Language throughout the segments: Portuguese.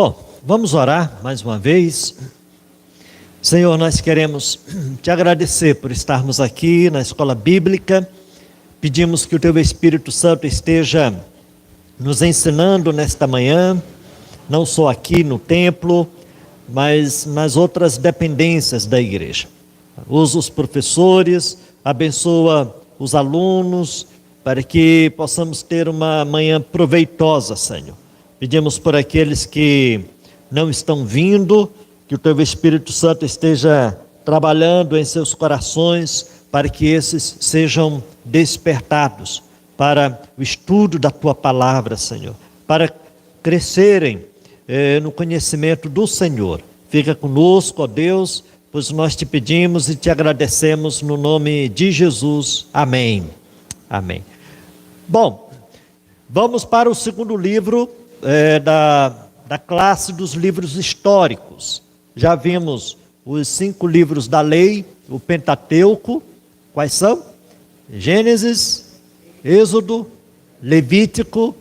Bom, vamos orar mais uma vez. Senhor, nós queremos te agradecer por estarmos aqui na escola bíblica. Pedimos que o teu Espírito Santo esteja nos ensinando nesta manhã, não só aqui no templo, mas nas outras dependências da igreja. Usa os professores, abençoa os alunos, para que possamos ter uma manhã proveitosa, Senhor. Pedimos por aqueles que não estão vindo, que o teu Espírito Santo esteja trabalhando em seus corações, para que esses sejam despertados para o estudo da tua palavra, Senhor, para crescerem no conhecimento do Senhor. Fica conosco, ó Deus, pois nós te pedimos e te agradecemos no nome de Jesus. Amém. Amém. Bom, vamos para o segundo livro da classe dos livros históricos. Já vimos os 5 livros da lei, o Pentateuco. Quais são? Gênesis, Êxodo, Levítico,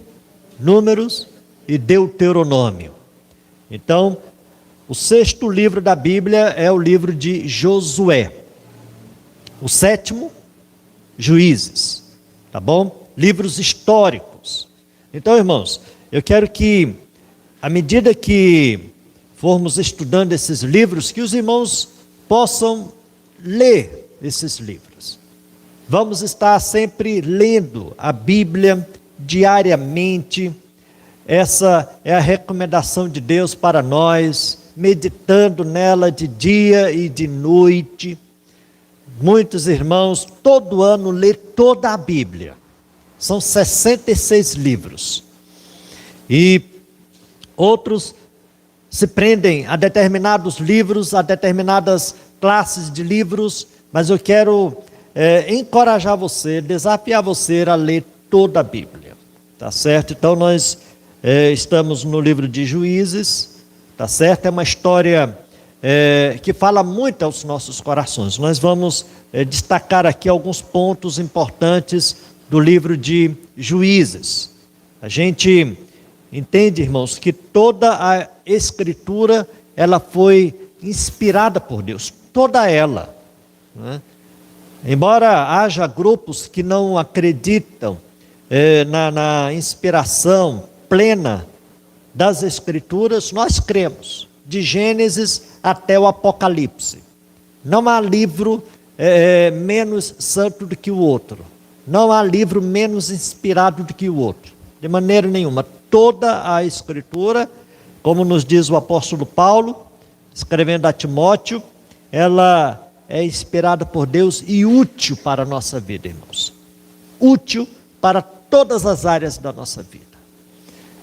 Números e Deuteronômio. Então, o 6º livro da Bíblia é o livro de Josué. O 7º, Juízes. Tá bom? Livros históricos. Então, irmãos, eu quero que, à medida que formos estudando esses livros, que os irmãos possam ler esses livros. Vamos estar sempre lendo a Bíblia diariamente. Essa é a recomendação de Deus para nós, meditando nela de dia e de noite. Muitos irmãos, todo ano, lê toda a Bíblia. São 66 livros. E outros se prendem a determinados livros, a determinadas classes de livros, mas eu quero encorajar você, desafiar você a ler toda a Bíblia, tá certo? Então nós estamos no livro de Juízes, tá certo? É uma história que fala muito aos nossos corações. Nós vamos destacar aqui alguns pontos importantes do livro de Juízes. A gente entende, irmãos, que toda a Escritura, ela foi inspirada por Deus, toda ela, né? Embora haja grupos que não acreditam na inspiração plena das Escrituras, nós cremos, de Gênesis até o Apocalipse. Não há livro menos santo do que o outro, não há livro menos inspirado do que o outro, de maneira nenhuma. Toda a Escritura, como nos diz o apóstolo Paulo, escrevendo a Timóteo, ela é inspirada por Deus e útil para a nossa vida, irmãos. Útil para todas as áreas da nossa vida.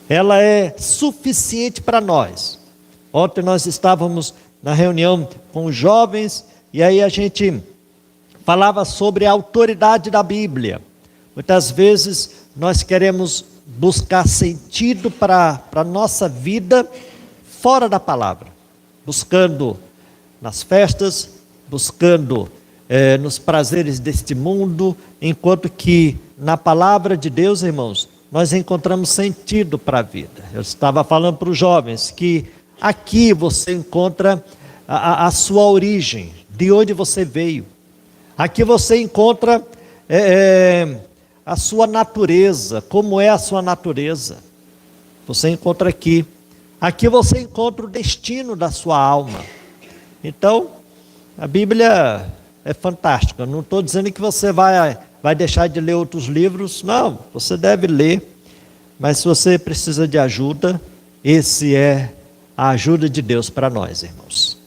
Ela é suficiente para nós. Ontem nós estávamos na reunião com os jovens, e aí a gente falava sobre a autoridade da Bíblia. Muitas vezes nós queremos buscar sentido para a nossa vida fora da palavra, buscando nas festas, buscando nos prazeres deste mundo, enquanto que na palavra de Deus, irmãos, nós encontramos sentido para a vida. Eu estava falando para os jovens que aqui você encontra a sua origem, de onde você veio. Aqui você encontra a sua natureza, como é a sua natureza. Você encontra aqui. Aqui você encontra o destino da sua alma. Então, a Bíblia é fantástica. Não estou dizendo que você vai deixar de ler outros livros. Não, você deve ler. Mas se você precisa de ajuda, esse é a ajuda de Deus para nós, irmãos.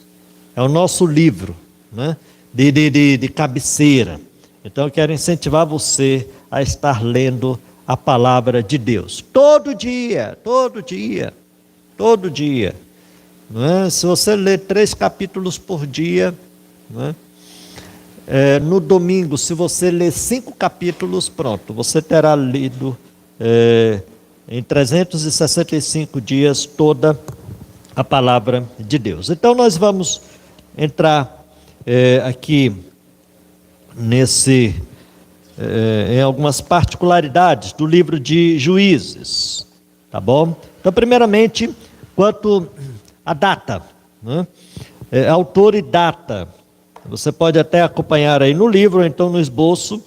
É o nosso livro, né? de cabeceira. Então eu quero incentivar você a estar lendo a palavra de Deus. Todo dia. Não é? Se você ler 3 capítulos por dia, não é? No domingo, se você ler 5 capítulos, pronto, você terá lido em 365 dias toda a palavra de Deus. Então nós vamos entrar aqui em algumas particularidades do livro de Juízes, tá bom? Então, primeiramente, quanto à data, né? Autor e data. Você pode até acompanhar aí no livro, ou então no esboço.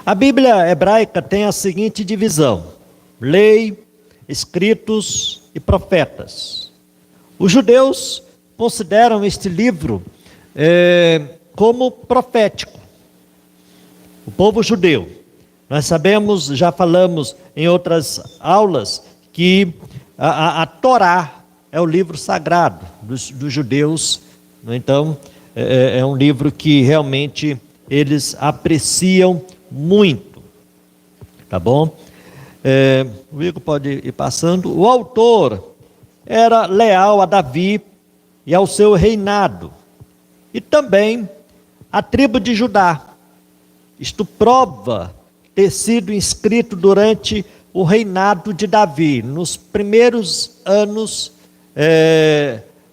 A Bíblia hebraica tem a seguinte divisão: lei, escritos e profetas. Os judeus consideram este livro como profético. O povo judeu. Nós sabemos, já falamos em outras aulas, que a Torá é o livro sagrado dos judeus. Então, é um livro que realmente eles apreciam muito. Tá bom? O Igor pode ir passando. O autor era leal a Davi e ao seu reinado, e também à tribo de Judá. Isto prova ter sido inscrito durante o reinado de Davi, nos primeiros anos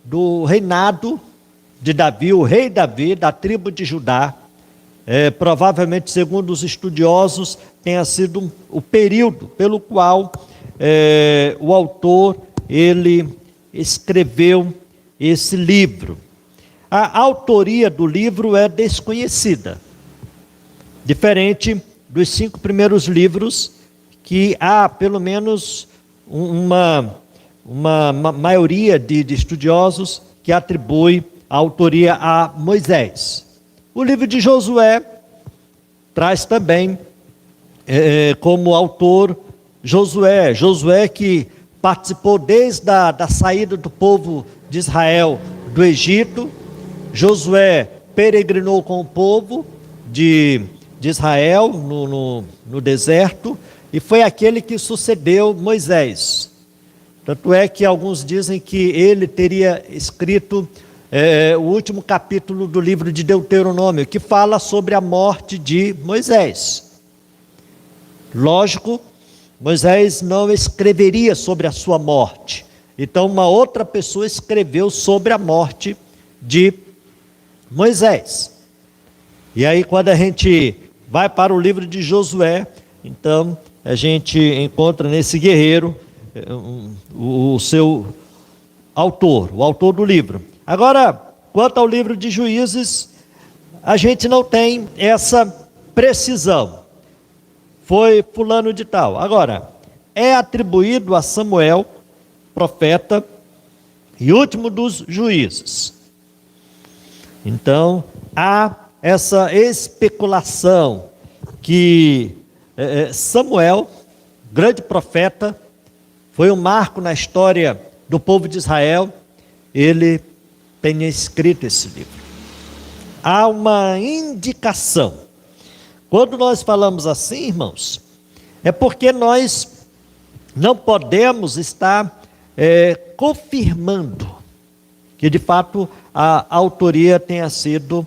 do reinado de Davi, o rei Davi, da tribo de Judá. Provavelmente, segundo os estudiosos, tenha sido o período pelo qual o autor ele escreveu esse livro. A autoria do livro é desconhecida, diferente dos 5 primeiros livros, que há pelo menos uma maioria de estudiosos que atribui a autoria a Moisés. O livro de Josué traz também como autor Josué que participou desde a saída do povo de Israel do Egito. Josué peregrinou com o povo de Israel no deserto, e foi aquele que sucedeu Moisés. Tanto é que alguns dizem que ele teria escrito o último capítulo do livro de Deuteronômio, que fala sobre a morte de Moisés. Lógico, Moisés não escreveria sobre a sua morte. Então, uma outra pessoa escreveu sobre a morte de Moisés. E aí, quando a gente vai para o livro de Josué, então a gente encontra nesse guerreiro o seu autor, o autor do livro. Agora, quanto ao livro de Juízes, a gente não tem essa precisão. Foi fulano de tal. Agora, é atribuído a Samuel, profeta e último dos juízes. Então, há essa especulação que Samuel, grande profeta, foi um marco na história do povo de Israel, ele tenha escrito esse livro. Há uma indicação. Quando nós falamos assim, irmãos, é porque nós não podemos estar confirmando que de fato a autoria tenha sido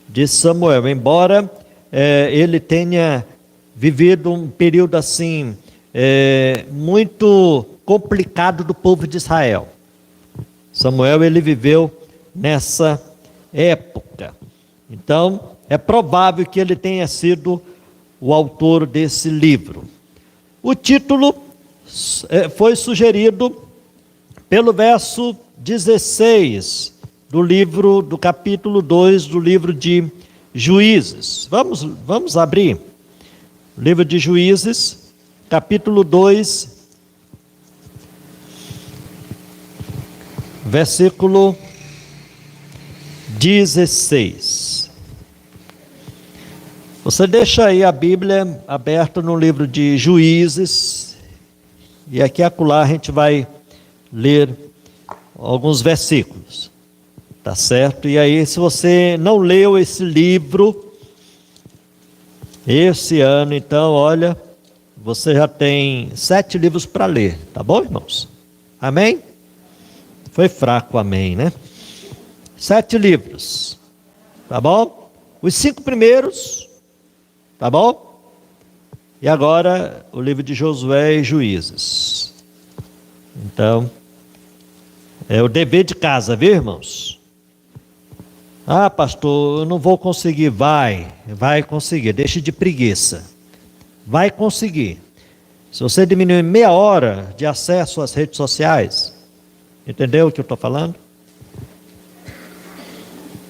de Samuel, embora ele tenha vivido um período assim muito complicado do povo de Israel. Samuel ele viveu nessa época, então é provável que ele tenha sido o autor desse livro. O título foi sugerido pelo verso 16 do capítulo 2 do livro de Juízes. Vamos abrir o livro de Juízes, capítulo 2, versículo 16. Você deixa aí a Bíblia aberta no livro de Juízes, e aqui e acolá a gente vai ler alguns versículos, tá certo? E aí, se você não leu esse livro esse ano, então, olha, você já tem 7 livros para ler, tá bom, irmãos? Amém? Foi fraco, amém, né? 7 livros, tá bom? Os 5 primeiros, tá bom? E agora o livro de Josué e Juízes. Então, é o dever de casa, viu, irmãos? Ah, pastor, eu não vou conseguir. Vai conseguir, deixe de preguiça. Vai conseguir. Se você diminuir meia hora de acesso às redes sociais, Entendeu o que eu estou falando?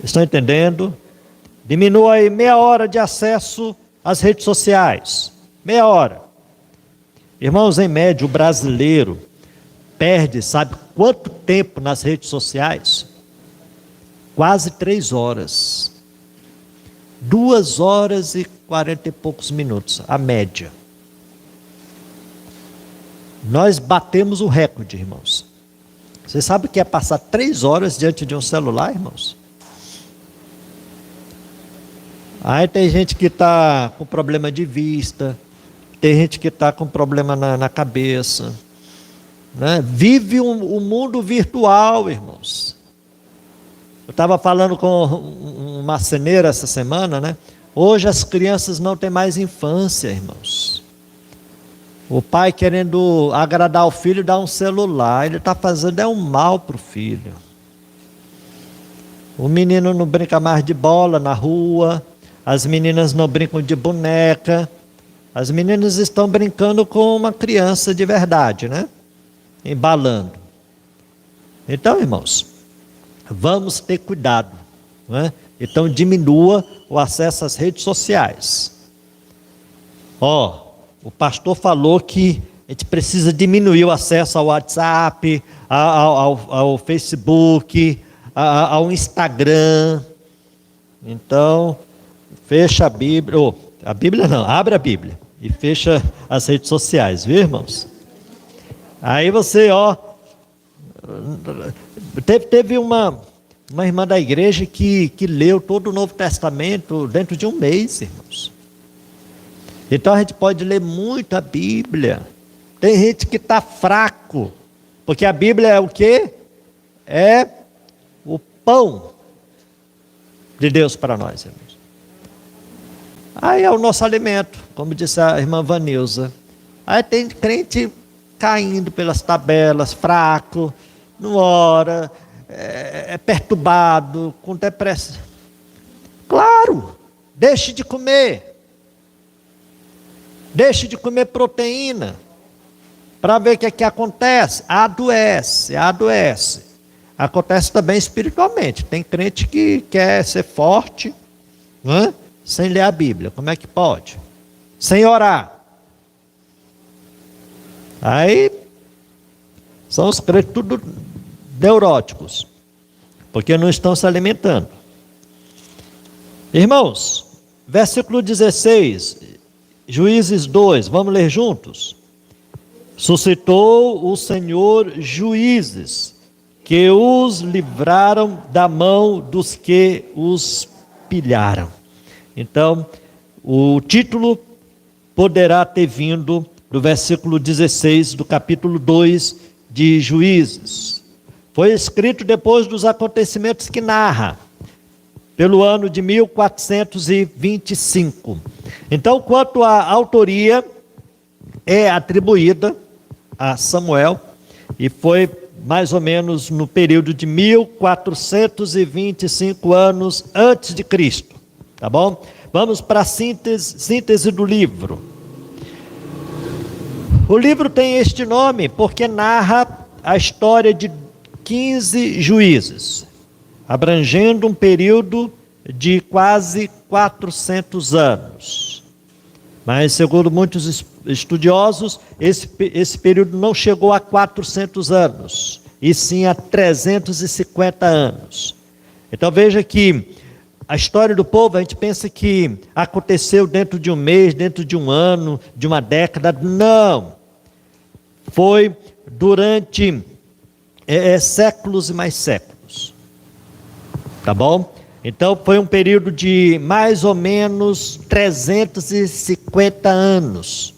Estão entendendo? Diminua aí meia hora de acesso às redes sociais. Meia hora. Irmãos, em média, o brasileiro perde, sabe quanto tempo nas redes sociais? Quase 3 horas. 2 horas e 40 e poucos minutos, a média. Nós batemos o recorde, irmãos. Você sabe o que é passar 3 horas diante de um celular, irmãos? Aí tem gente que está com problema de vista, tem gente que está com problema na cabeça, né? Vive um mundo virtual, irmãos. Eu estava falando com um marceneiro essa semana, né? Hoje as crianças não têm mais infância, irmãos. O pai querendo agradar o filho dá um celular, ele está fazendo um mal para o filho. O menino não brinca mais de bola na rua, as meninas não brincam de boneca, as meninas estão brincando com uma criança de verdade, né? Embalando. Então, irmãos, vamos ter cuidado, né? Então diminua o acesso às redes sociais. O pastor falou que a gente precisa diminuir o acesso ao WhatsApp, ao Facebook, ao Instagram. Então, fecha a Bíblia, a Bíblia não, abre a Bíblia e fecha as redes sociais, viu, irmãos? Aí você, teve uma irmã da igreja que leu todo o Novo Testamento dentro de um mês, irmãos. Então a gente pode ler muito a Bíblia. Tem gente que está fraco, porque a Bíblia é o quê? É o pão de Deus para nós, irmãos. Aí é o nosso alimento, como disse a irmã Vanilza. Aí tem crente caindo pelas tabelas, fraco, não ora, é perturbado, com depressão. Claro, deixe de comer. Deixe de comer proteína, para ver o que acontece. Adoece. Acontece também espiritualmente. Tem crente que quer ser forte, né? Sem ler a Bíblia. Como é que pode? Sem orar. Aí, são os crentes tudo neuróticos, porque não estão se alimentando. Irmãos, versículo 16... Juízes 2, vamos ler juntos? Suscitou o Senhor juízes, que os livraram da mão dos que os pilharam. Então, o título poderá ter vindo do versículo 16 do capítulo 2 de Juízes. Foi escrito depois dos acontecimentos que narra, pelo ano de 1425. Então, quanto à autoria, é atribuída a Samuel, e foi mais ou menos no período de 1425 anos antes de Cristo, tá bom? Vamos para a síntese do livro. O livro tem este nome porque narra a história de 15 juízes, abrangendo um período de quase 400 anos. Mas, segundo muitos estudiosos, esse período não chegou a 400 anos, e sim a 350 anos. Então veja que a história do povo, a gente pensa que aconteceu dentro de um mês, dentro de um ano, de uma década. Não. Foi durante séculos e mais séculos. Tá bom? Então foi um período de mais ou menos 350 anos.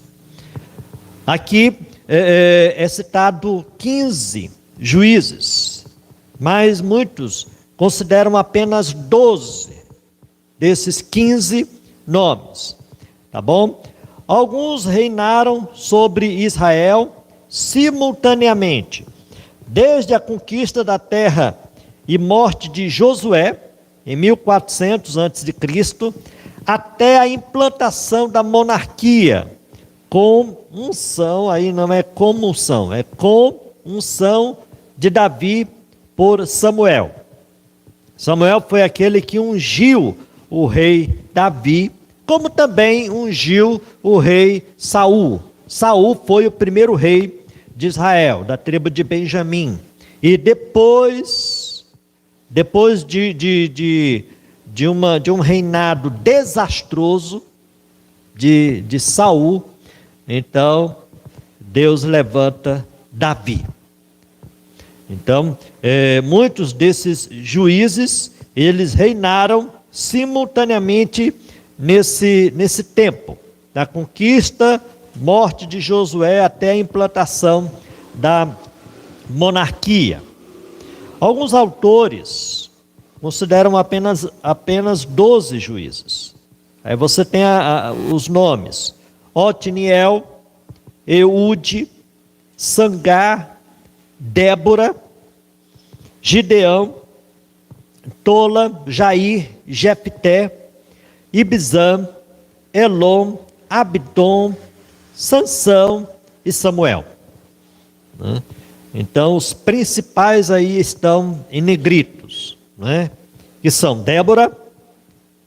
Aqui é citado 15 juízes, mas muitos consideram apenas 12 desses 15 nomes. Tá bom? Alguns reinaram sobre Israel simultaneamente, desde a conquista da terra e morte de Josué, em 1400 a.C., até a implantação da monarquia, com unção, aí não é como unção, é com unção de Davi por Samuel. Samuel foi aquele que ungiu o rei Davi, como também ungiu o rei Saul. Saul foi o primeiro rei de Israel, da tribo de Benjamim. E depois de um reinado desastroso de Saul, então Deus levanta Davi. Então, muitos desses juízes, eles reinaram simultaneamente nesse tempo, da conquista, morte de Josué até a implantação da monarquia. Alguns autores consideram apenas 12 juízes. Aí você tem os nomes: Otniel, Eude, Sangar, Débora, Gideão, Tola, Jair, Jefté, Ibzan, Elon, Abdom, Sansão e Samuel. Então os principais aí estão em negritos, que são Débora,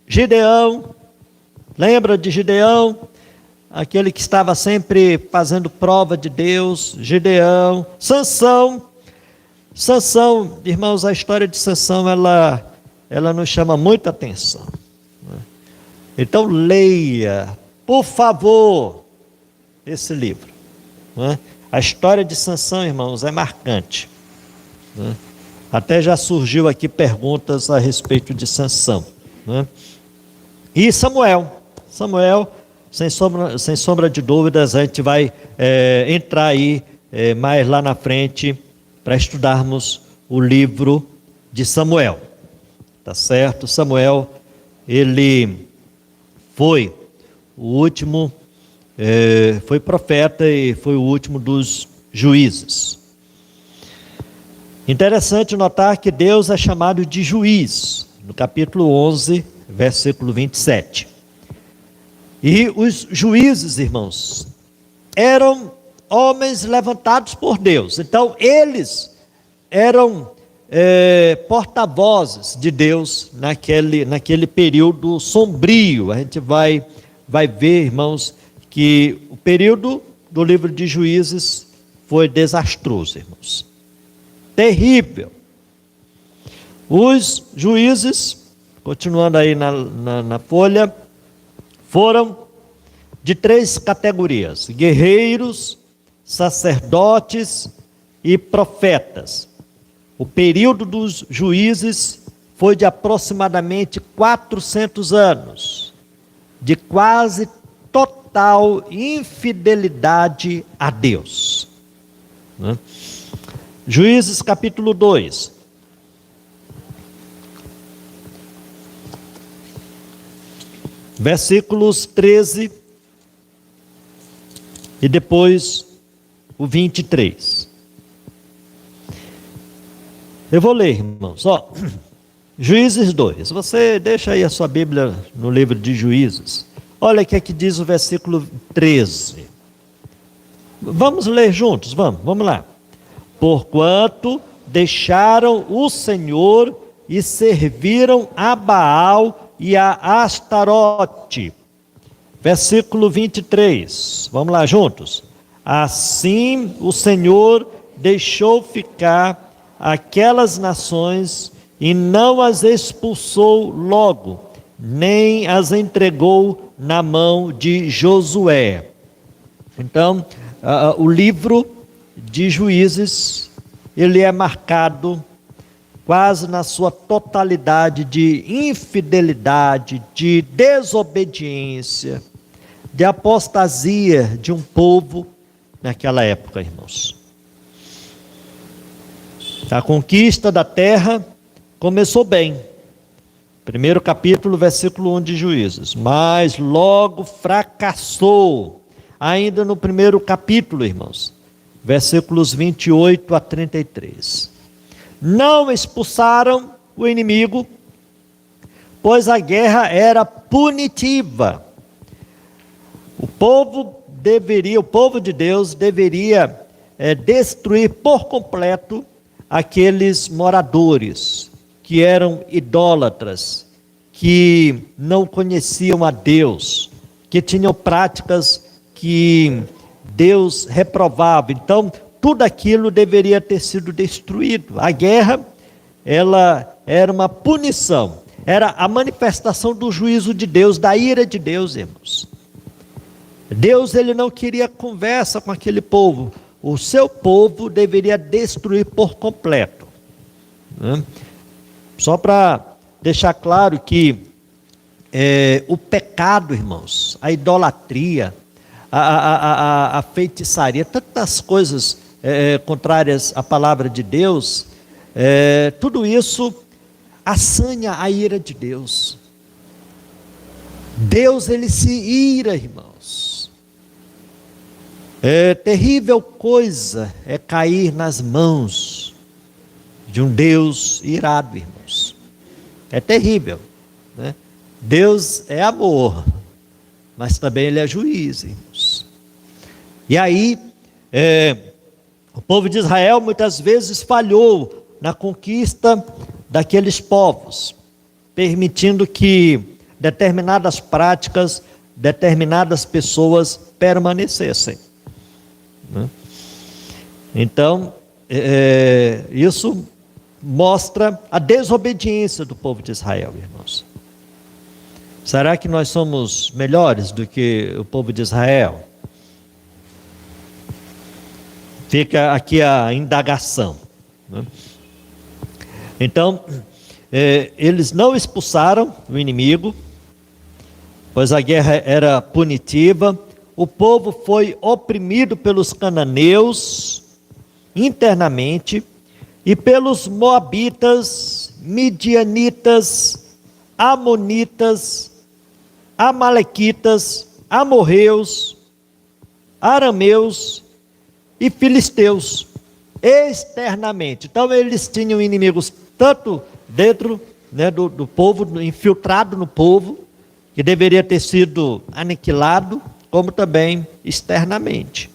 Gideão. Lembra de Gideão? Aquele que estava sempre fazendo prova de Deus. Gideão. Sansão, irmãos, a história de Sansão, ela nos chama muita atenção. Então leia, por favor, esse livro. A história de Sansão, irmãos, é marcante. Até já surgiu aqui perguntas a respeito de Sansão. E Samuel, sem sombra de dúvidas, a gente vai entrar aí mais lá na frente para estudarmos o livro de Samuel. Tá certo? Samuel, ele foi o último, foi profeta e foi o último dos juízes. Interessante notar que Deus é chamado de juiz, no capítulo 11, versículo 27. E os juízes, irmãos, eram homens levantados por Deus. Então, eles eram porta-vozes de Deus naquele período sombrio. A gente vai ver, irmãos, que o período do livro de Juízes foi desastroso, irmãos. Terrível. Os juízes, continuando aí na folha, foram de 3 categorias: guerreiros, sacerdotes e profetas. O período dos juízes foi de aproximadamente 400 anos, de quase total infidelidade a Deus. Juízes capítulo 2. Versículos 13 e depois o 23. Eu vou ler, irmãos. Juízes 2. Você deixa aí a sua Bíblia no livro de Juízes. Olha o que é que diz o versículo 13. Vamos ler juntos, vamos lá. Porquanto deixaram o Senhor e serviram a Baal e a Astarote. Versículo 23. Vamos lá juntos. Assim o Senhor deixou ficar aquelas nações e não as expulsou logo, nem as entregou na mão de Josué. Então, o livro de Juízes, ele é marcado quase na sua totalidade de infidelidade, de desobediência, de apostasia de um povo naquela época, irmãos. A conquista da terra começou bem. Primeiro capítulo, versículo 1 de Juízes. Mas logo fracassou, ainda no primeiro capítulo, irmãos. Versículos 28 a 33. Não expulsaram o inimigo, pois a guerra era punitiva. O povo de Deus deveria destruir por completo aqueles moradores que eram idólatras, que não conheciam a Deus, que tinham práticas que Deus reprovava. Então, tudo aquilo deveria ter sido destruído. A guerra, ela era uma punição, era a manifestação do juízo de Deus, da ira de Deus, irmãos. Deus, ele não queria conversa com aquele povo. O seu povo deveria destruir por completo, né? Só para deixar claro que o pecado, irmãos, a idolatria, a feitiçaria, tantas coisas contrárias à palavra de Deus, tudo isso assanha a ira de Deus. Deus, ele se ira, irmãos. Terrível coisa é cair nas mãos de um Deus irado, irmãos. É terrível, né? Deus é amor, mas também ele é juiz, irmãos. E aí, o povo de Israel muitas vezes falhou na conquista daqueles povos, permitindo que determinadas práticas, determinadas pessoas permanecessem, né? Então, isso mostra a desobediência do povo de Israel, irmãos. Será que nós somos melhores do que o povo de Israel? Fica aqui a indagação, né? Então, eles não expulsaram o inimigo, pois a guerra era punitiva. O povo foi oprimido pelos cananeus internamente e pelos moabitas, midianitas, amonitas, amalequitas, amorreus, arameus e filisteus, externamente. Então eles tinham inimigos tanto dentro, né, do povo, infiltrado no povo, que deveria ter sido aniquilado, como também externamente.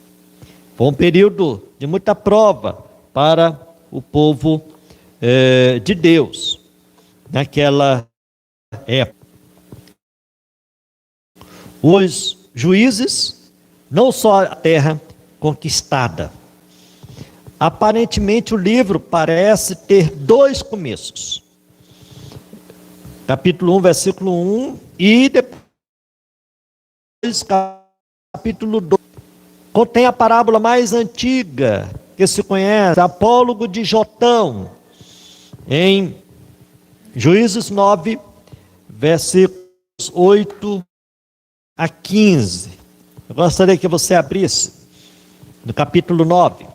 Foi um período de muita prova para o povo de Deus naquela época. Os juízes, não só a terra conquistada. Aparentemente o livro parece ter dois começos. Capítulo 1, versículo 1 e depois capítulo 2. Contém a parábola mais antiga que se conhece, Apólogo de Jotão, em Juízes 9, versículos 8 a 15. Eu gostaria que você abrisse no capítulo 9.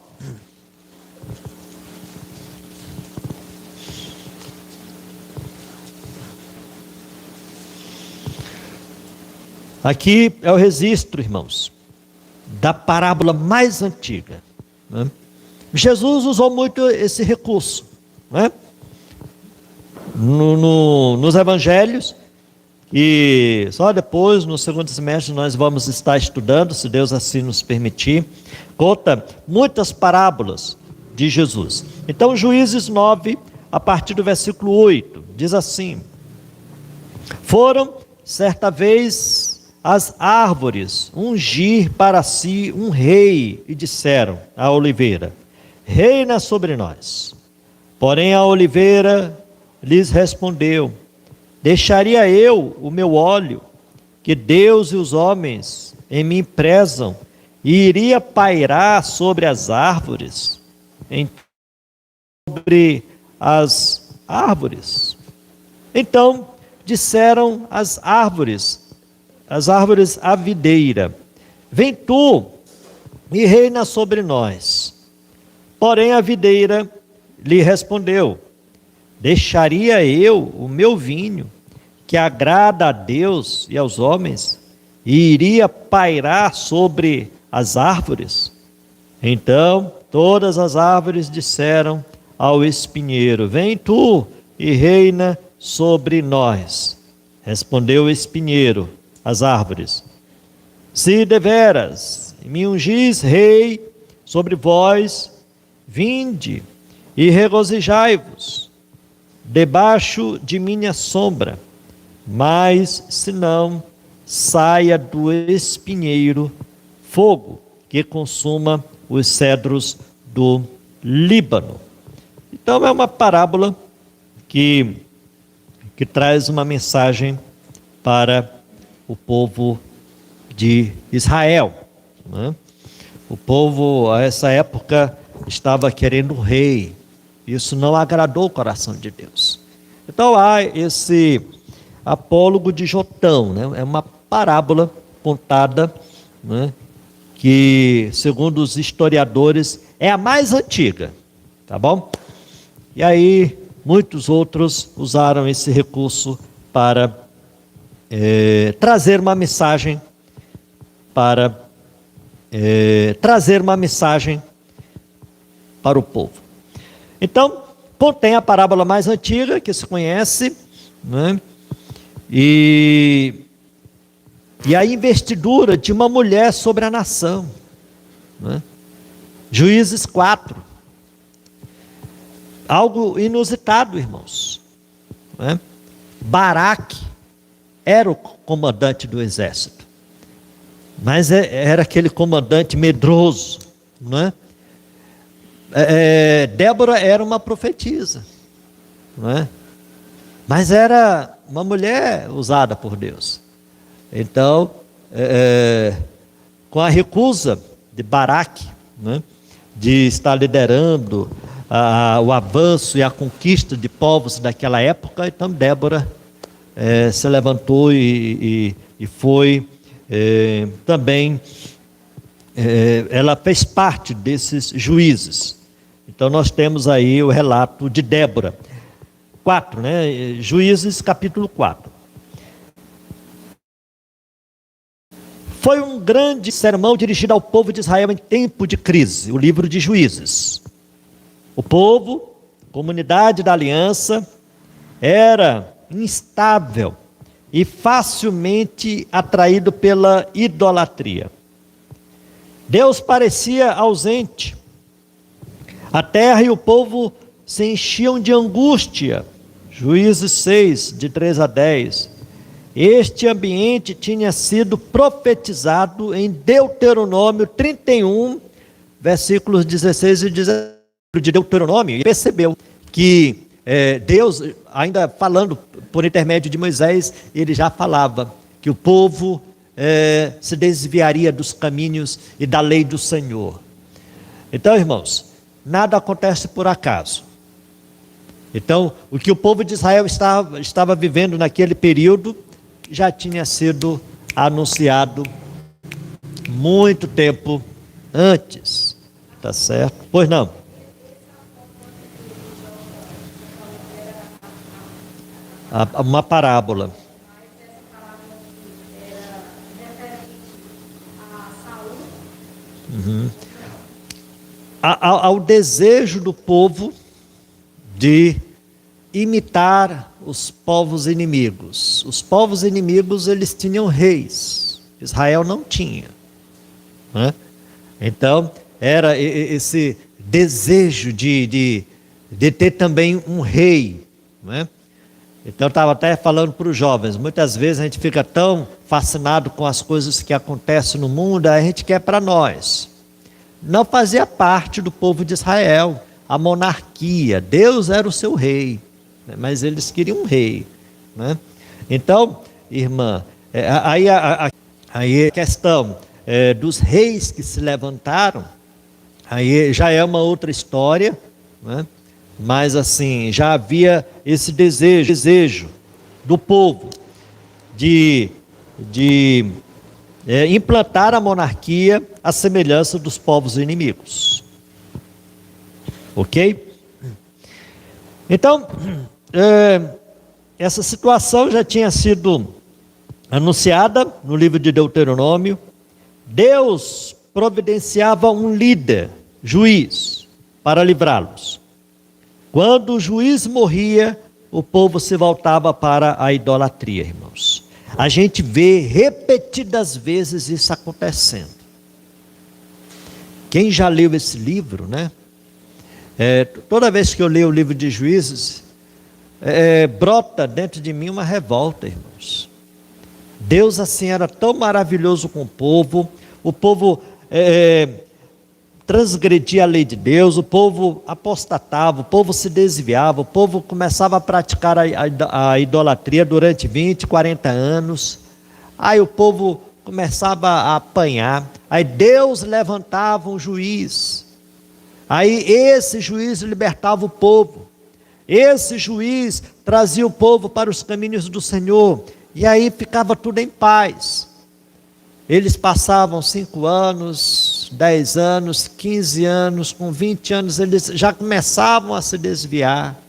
Aqui é o registro, irmãos, da parábola mais antiga, né? Jesus usou muito esse recurso, né? Nos evangelhos, e só depois, no segundo semestre, nós vamos estar estudando, se Deus assim nos permitir. Conta muitas parábolas de Jesus. Então, Juízes 9, a partir do versículo 8, diz assim: foram, certa vez, as árvores ungir para si um rei, e disseram à oliveira: reina sobre nós. Porém a oliveira lhes respondeu: deixaria eu o meu óleo, que Deus e os homens em mim prezam, e iria pairar sobre as árvores? Sobre as árvores. Então disseram as árvores à videira: vem tu e reina sobre nós. Porém a videira lhe respondeu: deixaria eu o meu vinho, que agrada a Deus e aos homens, e iria pairar sobre as árvores? Então todas as árvores disseram ao espinheiro: vem tu e reina sobre nós. Respondeu o espinheiro às árvores: se deveras me ungis rei sobre vós, vinde, e regozijai-vos debaixo de minha sombra, mas se não, saia do espinheiro fogo que consuma os cedros do Líbano. Então é uma parábola que traz uma mensagem para o povo de Israel, né? O povo, a essa época, estava querendo um rei. Isso não agradou o coração de Deus. Então há esse apólogo de Jotão, né? É uma parábola contada, né? Que, segundo os historiadores, é a mais antiga, tá bom? E aí, muitos outros usaram esse recurso para trazer uma mensagem para o povo. Então, contém a parábola mais antiga que se conhece, né? E a investidura de uma mulher sobre a nação, né? Juízes 4. Algo inusitado, irmãos, né? Baraque era o comandante do exército, mas era aquele comandante medroso, né? Débora era uma profetisa, né? Mas era uma mulher usada por Deus. Então, com a recusa de Baraque, né, de estar liderando o avanço e a conquista de povos daquela época, então Débora se levantou e foi também, ela fez parte desses juízes. Então nós temos aí o relato de Débora. 4, né? Juízes capítulo 4. Foi um grande sermão dirigido ao povo de Israel em tempo de crise, o livro de Juízes. O povo, comunidade da aliança, era instável e facilmente atraído pela idolatria. Deus parecia ausente. A terra e o povo se enchiam de angústia. Juízes 6, de 3 a 10. Este ambiente tinha sido profetizado em Deuteronômio 31, versículos 16 e 17 de Deuteronômio. E percebeu que Deus, ainda falando por intermédio de Moisés, ele já falava que o povo se desviaria dos caminhos e da lei do Senhor. Então, irmãos, nada acontece por acaso. Então, o que o povo de Israel estava vivendo naquele período já tinha sido anunciado muito tempo antes, tá certo? Pois não? Uma parábola. Uhum. Ao desejo do povo de imitar os povos inimigos. Os povos inimigos, eles tinham reis, Israel não tinha, né? Então era esse desejo de ter também um rei, né? Então eu estava até falando para os jovens, muitas vezes a gente fica tão fascinado com as coisas que acontecem no mundo, a gente quer para nós. Não fazia parte do povo de Israel a monarquia. Deus era o seu rei, né? Mas eles queriam um rei, né? Então, irmã, aí a questão dos reis que se levantaram, aí já é uma outra história, né? Mas assim, já havia esse desejo do povo de implantar a monarquia à semelhança dos povos inimigos. Ok? Então, essa situação já tinha sido anunciada no livro de Deuteronômio. Deus providenciava um líder, juiz, para livrá-los. Quando o juiz morria, o povo se voltava para a idolatria, irmãos. A gente vê repetidas vezes isso acontecendo. Quem já leu esse livro, né? Toda vez que eu leio o livro de Juízes, brota dentro de mim uma revolta, irmãos. Deus assim era tão maravilhoso com o povo transgredia a lei de Deus, o povo apostatava, o povo se desviava, o povo começava a praticar a idolatria durante 20, 40 anos, aí o povo começava a apanhar, aí Deus levantava um juiz, aí esse juiz libertava o povo, esse juiz trazia o povo para os caminhos do Senhor, e aí ficava tudo em paz. Eles passavam 5 anos, 10 anos, 15 anos, com 20 anos eles já começavam a se desviar,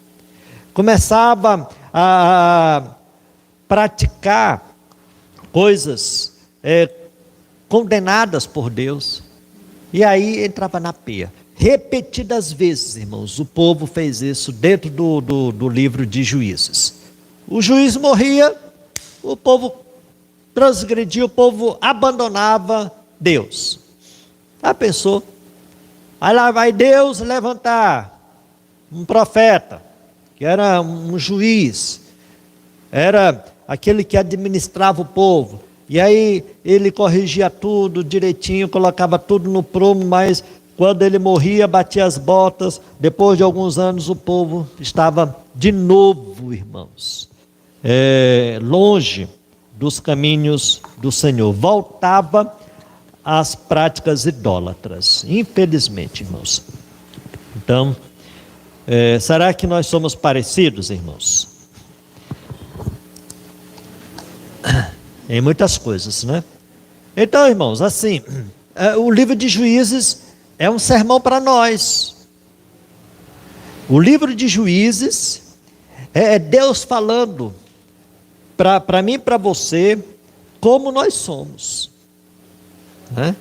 começavam a praticar coisas condenadas por Deus, e aí entrava na peia. Repetidas vezes, irmãos, o povo fez isso dentro do livro de Juízes. O juiz morria, o povo transgredia, o povo abandonava Deus. Já pensou? Aí lá vai Deus levantar um profeta, que era um juiz, era aquele que administrava o povo, e aí ele corrigia tudo direitinho, colocava tudo no prumo, mas quando ele morria, batia as botas. Depois de alguns anos o povo estava de novo, irmãos, longe dos caminhos do Senhor, voltava às práticas idólatras, infelizmente, irmãos. Então, será que nós somos parecidos, irmãos? Em muitas coisas, né? Então, irmãos, assim, o livro de Juízes é um sermão para nós. O livro de Juízes é Deus falando para mim e para você, como nós somos, né?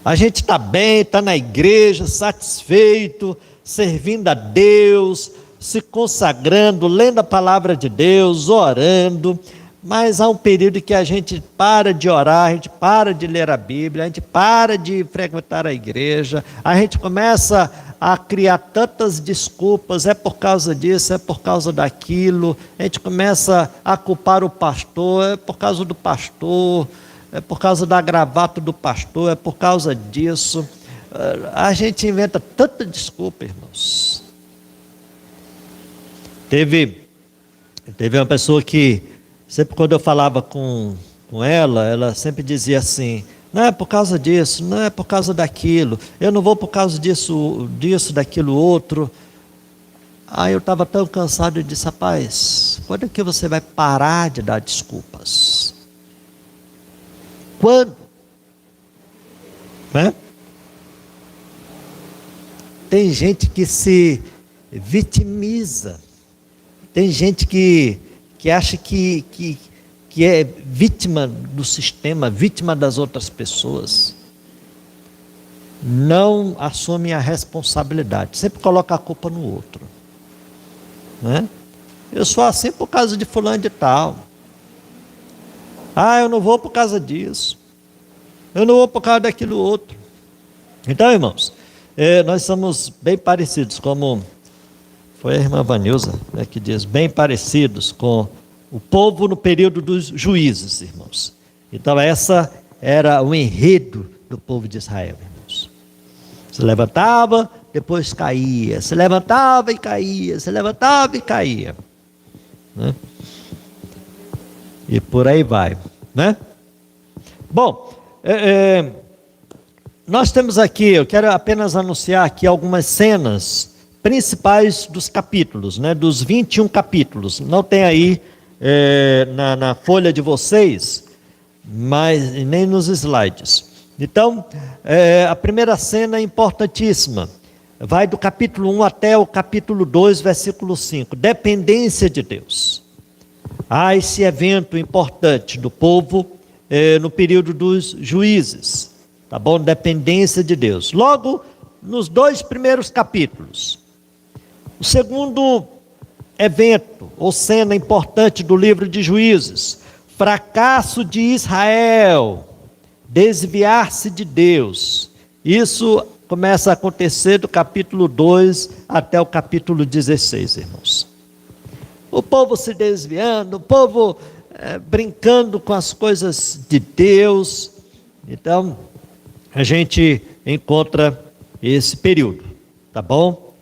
A gente está bem, está na igreja, satisfeito, servindo a Deus, se consagrando, lendo a palavra de Deus, orando, mas há um período que a gente para de orar, a gente para de ler a Bíblia, a gente para de frequentar a igreja, a gente começa a criar tantas desculpas, é por causa disso, é por causa daquilo, a gente começa a culpar o pastor, é por causa do pastor, é por causa da gravata do pastor, é por causa disso. A gente inventa tanta desculpa, irmãos. Teve uma pessoa que, sempre quando eu falava com ela, ela sempre dizia assim: não é por causa disso, não é por causa daquilo, eu não vou por causa disso, daquilo outro. Aí eu estava tão cansado e disse: rapaz, quando é que você vai parar de dar desculpas? Quando? Né? Tem gente que se vitimiza, tem gente que acha que é vítima do sistema, vítima das outras pessoas, não assume a responsabilidade, sempre coloca a culpa no outro, né? Eu sou assim por causa de fulano de tal, eu não vou por causa disso, eu não vou por causa daquilo outro. Então, irmãos, nós somos bem parecidos, como foi a irmã Vanilza, né, que diz, bem parecidos com o povo no período dos juízes, irmãos. Então essa era o enredo do povo de Israel, irmãos. Se levantava, depois caía, se levantava e caía, se levantava e caía, né? E por aí vai, né? Bom, nós temos aqui, eu quero apenas anunciar aqui algumas cenas principais dos capítulos, né? Dos 21 capítulos, não tem aí na folha de vocês, mas nem nos slides. Então, a primeira cena é importantíssima, vai do capítulo 1 até o capítulo 2, versículo 5, dependência de Deus. Há esse evento importante do povo no período dos juízes, tá bom? Dependência de Deus. Logo, nos 2 primeiros capítulos. O segundo evento, ou cena importante do livro de Juízes, fracasso de Israel, desviar-se de Deus. Isso começa a acontecer do capítulo 2 até o capítulo 16, irmãos. O povo se desviando, o povo brincando com as coisas de Deus. Então, a gente encontra esse período, tá bom?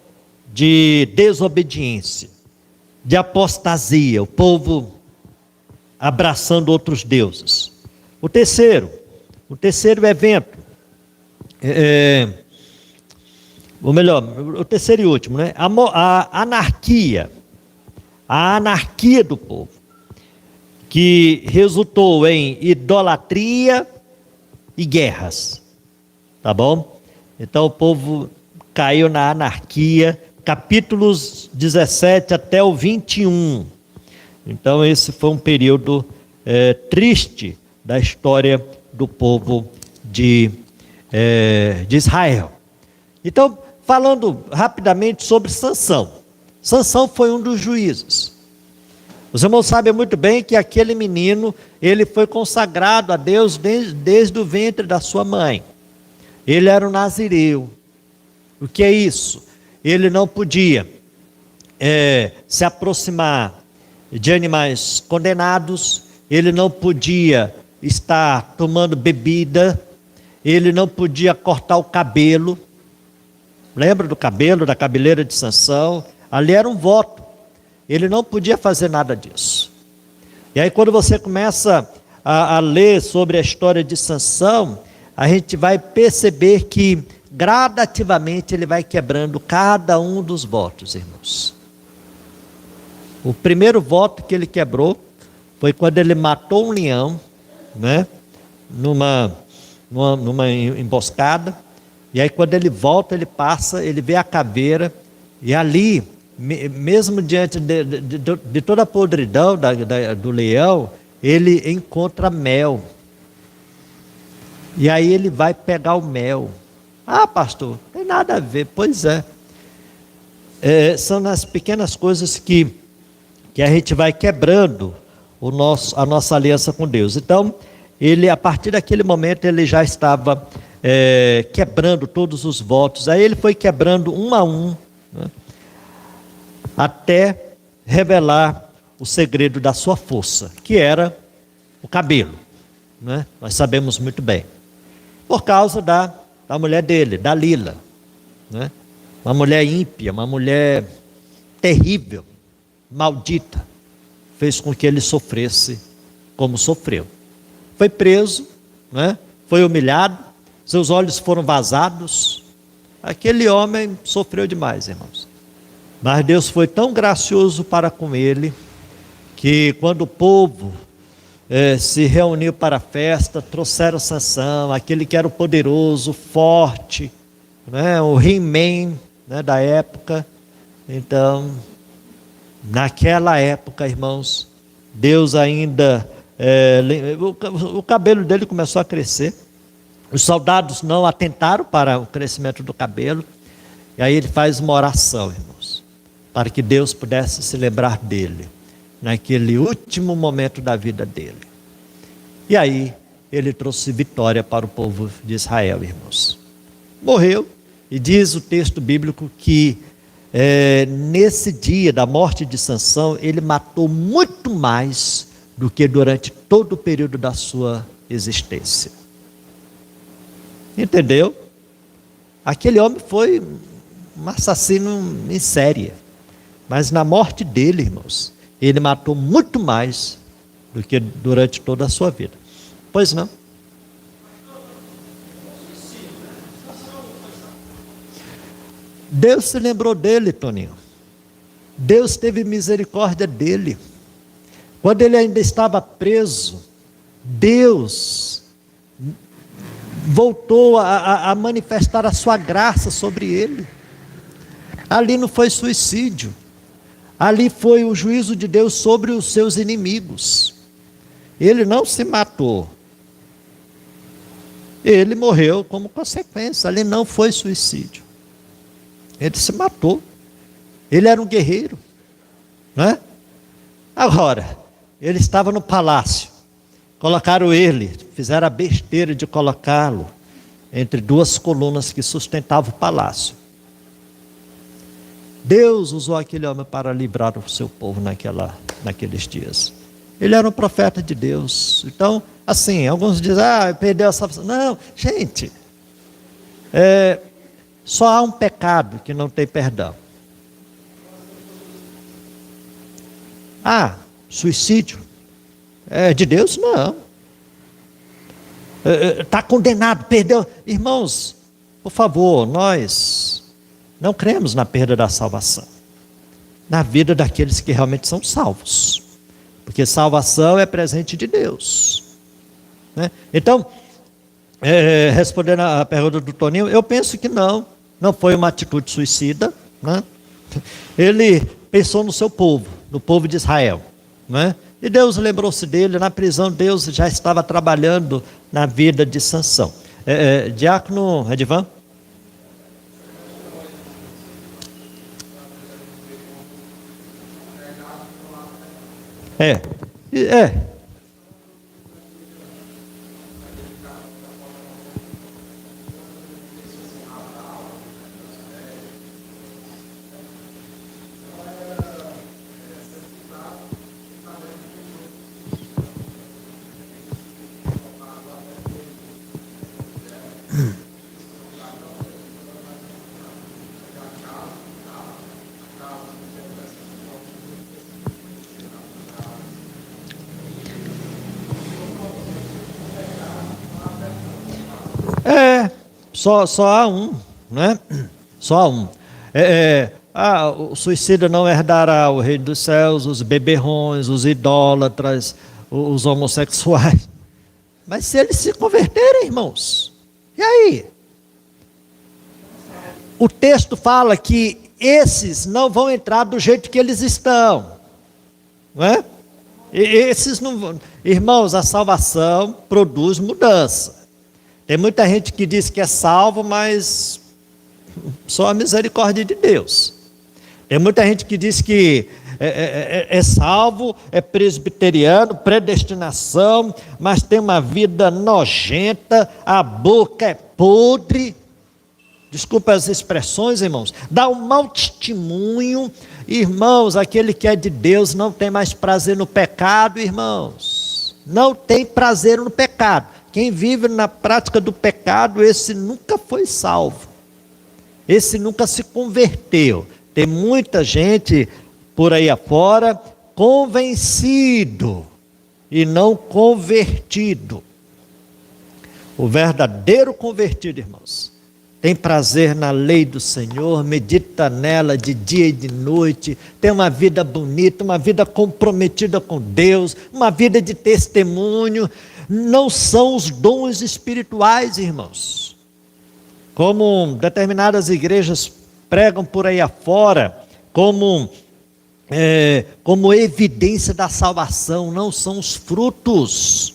De desobediência, de apostasia, o povo abraçando outros deuses. O terceiro evento, ou melhor, o terceiro e último, né? A anarquia do povo, que resultou em idolatria e guerras, tá bom? Então o povo caiu na anarquia, capítulos 17 até o 21. Então esse foi um período triste da história do povo de Israel. Então, falando rapidamente sobre Sansão. Sansão foi um dos juízes. Os irmãos sabem muito bem que aquele menino, ele foi consagrado a Deus desde o ventre da sua mãe. Ele era um nazireu. O que é isso? Ele não podia se aproximar de animais condenados, ele não podia estar tomando bebida, ele não podia cortar o cabelo. Lembra do cabelo, da cabeleira de Sansão? Ali era um voto. Ele não podia fazer nada disso. E aí quando você começa a ler sobre a história de Sansão, a gente vai perceber que gradativamente ele vai quebrando cada um dos votos, irmãos. O primeiro voto que ele quebrou foi quando ele matou um leão, né? Numa emboscada. E aí quando ele volta, ele passa, ele vê a caveira, e ali, mesmo diante de toda a podridão do leão, ele encontra mel. E aí ele vai pegar o mel. Ah, pastor, não tem nada a ver. Pois é. São nas pequenas coisas que a gente vai quebrando a nossa aliança com Deus. Então, a partir daquele momento, ele já estava quebrando todos os votos. Aí ele foi quebrando um a um, né, até revelar o segredo da sua força, que era o cabelo, né? Nós sabemos muito bem. Por causa da mulher dele, Dalila, né? Uma mulher ímpia, uma mulher terrível, maldita, fez com que ele sofresse como sofreu. Foi preso, né? Foi humilhado, seus olhos foram vazados. Aquele homem sofreu demais, irmãos. Mas Deus foi tão gracioso para com ele, que quando o povo se reuniu para a festa, trouxeram Sansão, aquele que era o poderoso, forte, né? O He-Man, né, da época. Então, naquela época, irmãos, Deus ainda, o cabelo dele começou a crescer. Os soldados não atentaram para o crescimento do cabelo. E aí ele faz uma oração, irmãos, para que Deus pudesse se lembrar dele, naquele último momento da vida dele. E aí ele trouxe vitória para o povo de Israel, irmãos. Morreu, e diz o texto bíblico que nesse dia da morte de Sansão, ele matou muito mais do que durante todo o período da sua existência. Entendeu? Aquele homem foi um assassino em série, mas na morte dele, irmãos, ele matou muito mais do que durante toda a sua vida. Pois não? Deus se lembrou dele, Toninho. Deus teve misericórdia dele. Quando ele ainda estava preso, Deus voltou a manifestar a sua graça sobre ele. Ali não foi suicídio. Ali foi o juízo de Deus sobre os seus inimigos. Ele não se matou. Ele morreu como consequência. Ali não foi suicídio. Ele se matou. Ele era um guerreiro, né? Agora, ele estava no palácio. Colocaram ele, fizeram a besteira de colocá-lo entre duas colunas que sustentavam o palácio. Deus usou aquele homem para livrar o seu povo naqueles dias. Ele era um profeta de Deus. Então, assim, alguns dizem, perdeu a salvação. Não, gente, só há um pecado que não tem perdão. Suicídio. É de Deus? Não. Está condenado, perdeu. Irmãos, por favor, nós não cremos na perda da salvação. Na vida daqueles que realmente são salvos. Porque salvação é presente de Deus. Né? Então, respondendo a pergunta do Toninho, eu penso que não foi uma atitude suicida. Né? Ele pensou no seu povo, no povo de Israel. Né? E Deus lembrou-se dele, na prisão Deus já estava trabalhando na vida de Sansão. Diácono Edivan? É. Só há um, né? Só há um. O suicida não herdará o reino dos céus, os beberrões, os idólatras, os homossexuais. Mas se eles se converterem, irmãos, e aí? O texto fala que esses não vão entrar do jeito que eles estão, não é? Esses não vão. Irmãos, a salvação produz mudança. Tem muita gente que diz que é salvo, mas só a misericórdia de Deus. Tem muita gente que diz que é salvo, é presbiteriano, predestinação, mas tem uma vida nojenta, a boca é podre. Desculpa as expressões, irmãos. Dá um mau testemunho. Irmãos, aquele que é de Deus não tem mais prazer no pecado, irmãos. Não tem prazer no pecado. Quem vive na prática do pecado, esse nunca foi salvo. Esse nunca se converteu. Tem muita gente por aí afora convencido e não convertido. O verdadeiro convertido, irmãos, tem prazer na lei do Senhor, medita nela de dia e de noite, tem uma vida bonita, uma vida comprometida com Deus, uma vida de testemunho. Não são os dons espirituais, irmãos. Como determinadas igrejas pregam por aí afora, como evidência da salvação, não são os frutos,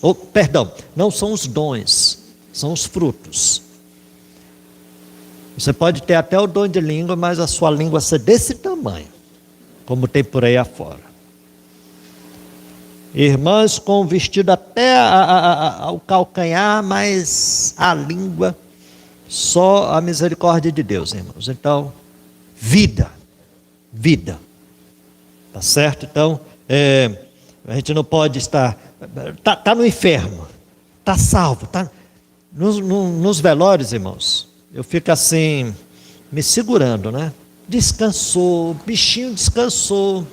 não são os dons, são os frutos. Você pode ter até o dom de língua, mas a sua língua ser desse tamanho, como tem por aí afora. Irmãs com vestido até ao calcanhar, mas a língua, só a misericórdia de Deus, irmãos. Então, vida, tá certo? Então, a gente não pode estar, tá no inferno, tá salvo, tá nos velórios, irmãos. Eu fico assim, me segurando, né? Descansou, o bichinho descansou.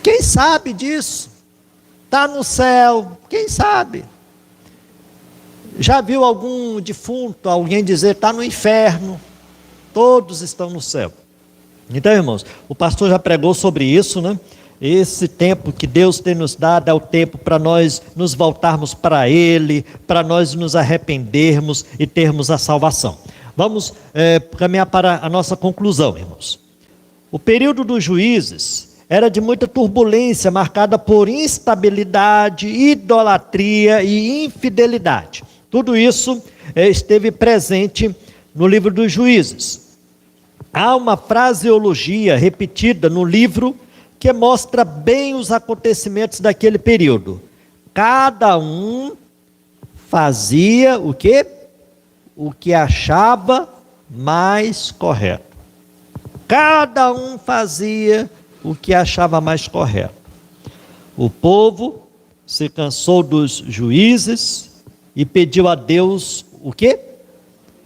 Quem sabe disso? Está no céu, quem sabe? Já viu algum defunto, alguém dizer, está no inferno? Todos estão no céu. Então, irmãos, o pastor já pregou sobre isso, né? Esse tempo que Deus tem nos dado é o tempo para nós nos voltarmos para Ele, para nós nos arrependermos e termos a salvação. Vamos caminhar para a nossa conclusão, irmãos. O período dos juízes era de muita turbulência, marcada por instabilidade, idolatria e infidelidade. Tudo isso esteve presente no livro dos Juízes. Há uma fraseologia repetida no livro que mostra bem os acontecimentos daquele período. Cada um fazia o quê? o que achava mais correto. Cada um fazia o que achava mais correto. O povo se cansou dos juízes e pediu a Deus o quê?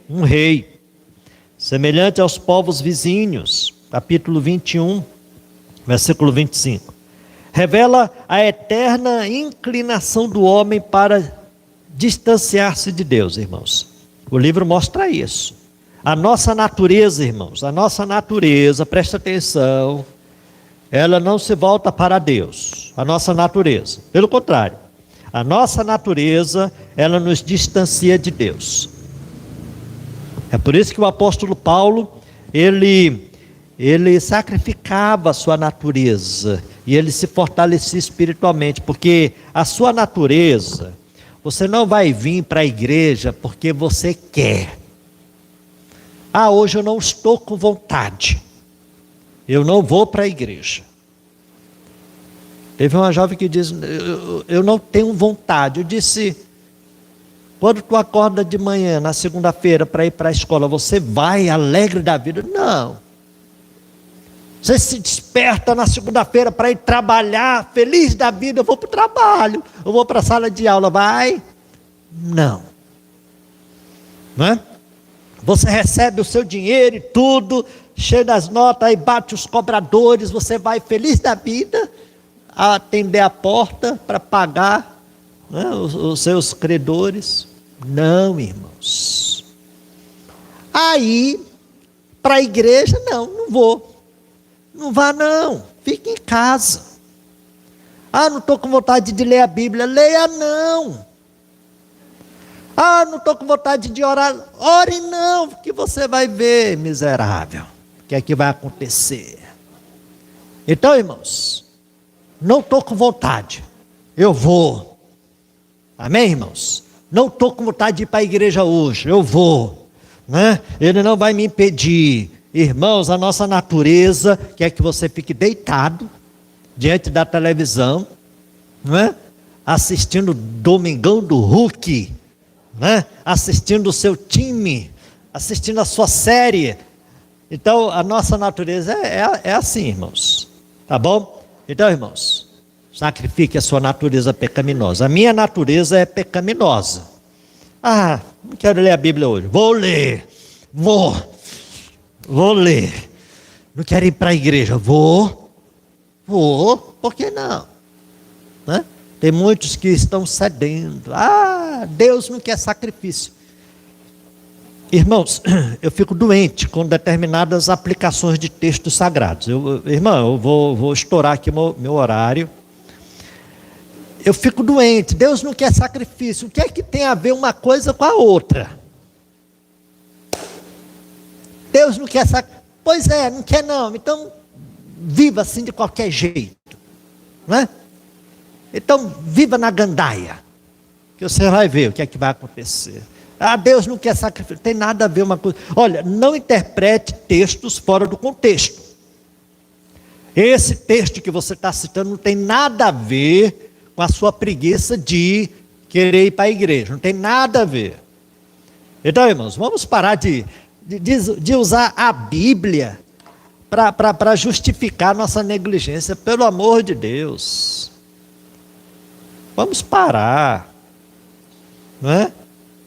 Um rei, semelhante aos povos vizinhos. Capítulo 21, versículo 25. Revela a eterna inclinação do homem para distanciar-se de Deus, irmãos. O livro mostra isso. A nossa natureza, irmãos, a nossa natureza, presta atenção, ela não se volta para Deus, a nossa natureza. Pelo contrário, a nossa natureza, ela nos distancia de Deus. É por isso que o apóstolo Paulo, ele sacrificava a sua natureza e ele se fortalecia espiritualmente, porque a sua natureza, você não vai vir para a igreja porque você quer. Ah, hoje eu não estou com vontade, eu não vou para a igreja. Teve uma jovem que diz, eu não tenho vontade. Eu disse, quando tu acorda de manhã, na segunda-feira, para ir para a escola, você vai alegre da vida? Não. Você se desperta na segunda-feira para ir trabalhar, feliz da vida, eu vou para o trabalho, eu vou para a sala de aula, vai? Não. Não é? Você recebe o seu dinheiro e tudo, cheio das notas, aí bate os cobradores, você vai feliz da vida, a atender a porta para pagar, né, os seus credores. Não, irmãos. Aí, para a igreja, não vou. Não vá não, fique em casa. Ah, não estou com vontade de ler a Bíblia, leia não. Ah, não estou com vontade de orar, ore não, porque você vai ver, miserável, o que é que vai acontecer. Então, irmãos, não estou com vontade, eu vou. Amém, irmãos? Não estou com vontade de ir para a igreja hoje, eu vou, né? Ele não vai me impedir. Irmãos, a nossa natureza quer que você fique deitado diante da televisão, não é? Assistindo Domingão do Hulk, não é? Assistindo o seu time, assistindo a sua série. Então, a nossa natureza é assim, irmãos, tá bom? Então, irmãos, sacrifique a sua natureza pecaminosa. A minha natureza é pecaminosa. Ah, não quero ler a Bíblia hoje. Vou ler, vou ler. Não quero ir para a igreja. Vou, por que não? Né? Tem muitos que estão cedendo. Ah, Deus não quer sacrifício. Irmãos, eu fico doente com determinadas aplicações de textos sagrados. Irmão, eu vou estourar aqui meu horário. Eu fico doente. Deus não quer sacrifício. O que é que tem a ver uma coisa com a outra? Deus não quer sacrifício. Pois é, não quer não. Então, viva assim de qualquer jeito. Não é? Então, viva na gandaia. Que você vai ver o que é que vai acontecer. Ah, Deus não quer sacrifício. Não tem nada a ver uma coisa. Olha, não interprete textos fora do contexto. Esse texto que você está citando não tem nada a ver com a sua preguiça de querer ir para a igreja. Não tem nada a ver. Então, irmãos, vamos parar de usar a Bíblia para justificar nossa negligência, pelo amor de Deus. Vamos parar, não é?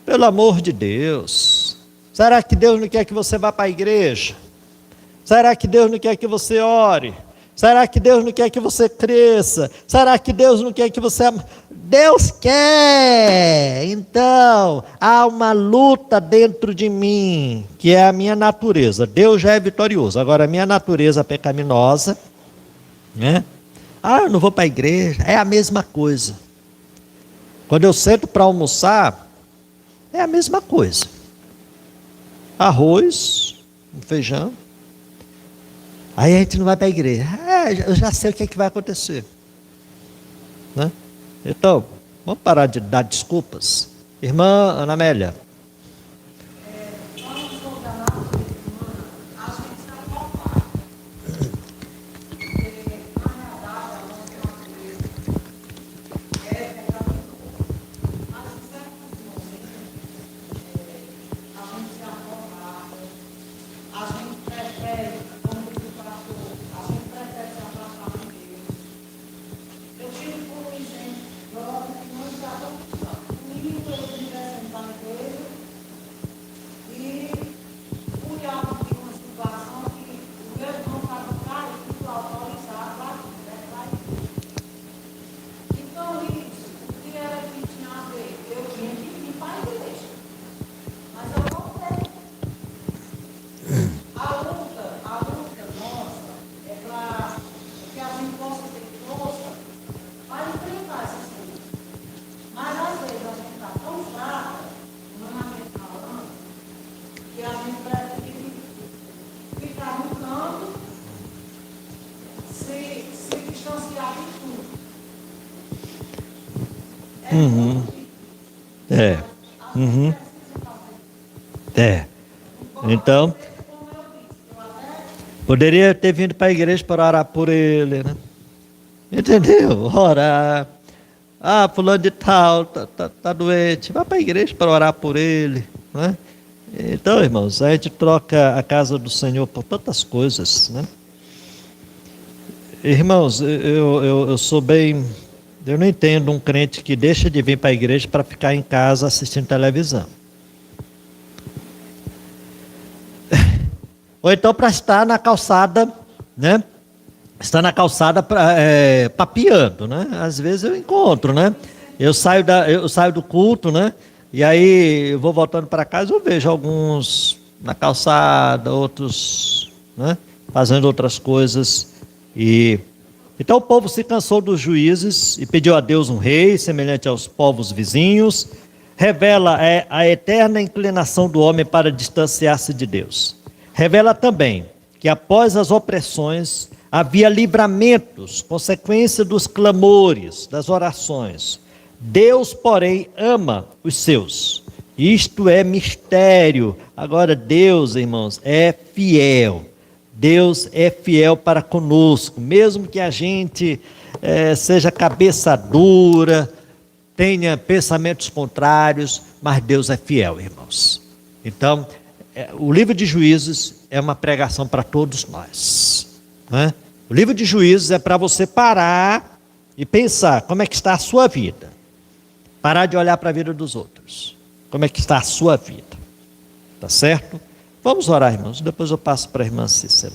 Pelo amor de Deus. Será que Deus não quer que você vá para a igreja? Será que Deus não quer que você ore? Será que Deus não quer que você cresça? Será que Deus não quer que você... Deus quer! Então, há uma luta dentro de mim, que é a minha natureza. Deus já é vitorioso. Agora, a minha natureza pecaminosa, né? Ah, eu não vou para a igreja. É a mesma coisa. Quando eu sento para almoçar, é a mesma coisa. Arroz, feijão. Aí a gente não vai para a igreja. Eu já sei o que é que vai acontecer. Né? Então, vamos parar de dar desculpas. Irmã Ana Amélia. A se distanciar de tudo. Uhum. É. Uhum. É. Então, poderia ter vindo para a igreja para orar por ele, né? Entendeu? Orar. Ah, fulano de tal, tá doente. Vai para a igreja para orar por ele, né? Então, irmãos, a gente troca a casa do Senhor por tantas coisas, né? Irmãos, eu sou bem. Eu não entendo um crente que deixa de vir para a igreja para ficar em casa assistindo televisão. Ou então para estar na calçada, né? Está na calçada papeando, né? Às vezes eu encontro, né? Eu saio do culto, né? E aí eu vou voltando para casa, eu vejo alguns na calçada, outros, né? Fazendo outras coisas. E então o povo se cansou dos juízes e pediu a Deus um rei semelhante aos povos vizinhos. Revela a eterna inclinação do homem para distanciar-se de Deus. Revela também que após as opressões havia livramentos, consequência dos clamores, das orações. Deus, porém, ama os seus. Isto é mistério. Agora, Deus, irmãos, é fiel. Deus é fiel para conosco, mesmo que a gente seja cabeça dura, tenha pensamentos contrários, mas Deus é fiel, irmãos. Então, o livro de Juízes é uma pregação para todos nós, né? O livro de Juízes é para você parar e pensar como é que está a sua vida. Parar de olhar para a vida dos outros. Como é que está a sua vida. Tá certo? Vamos orar, irmãos. Depois eu passo para a irmã Cícera.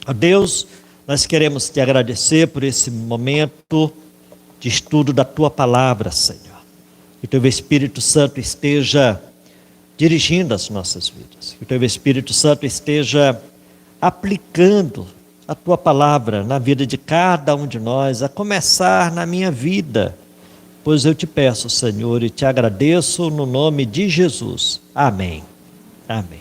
Ó Deus, nós queremos te agradecer por esse momento de estudo da tua palavra, Senhor. Que o teu Espírito Santo esteja dirigindo as nossas vidas. Que o teu Espírito Santo esteja aplicando a tua palavra na vida de cada um de nós, a começar na minha vida. Pois eu te peço, Senhor, e te agradeço no nome de Jesus. Amém. Amém.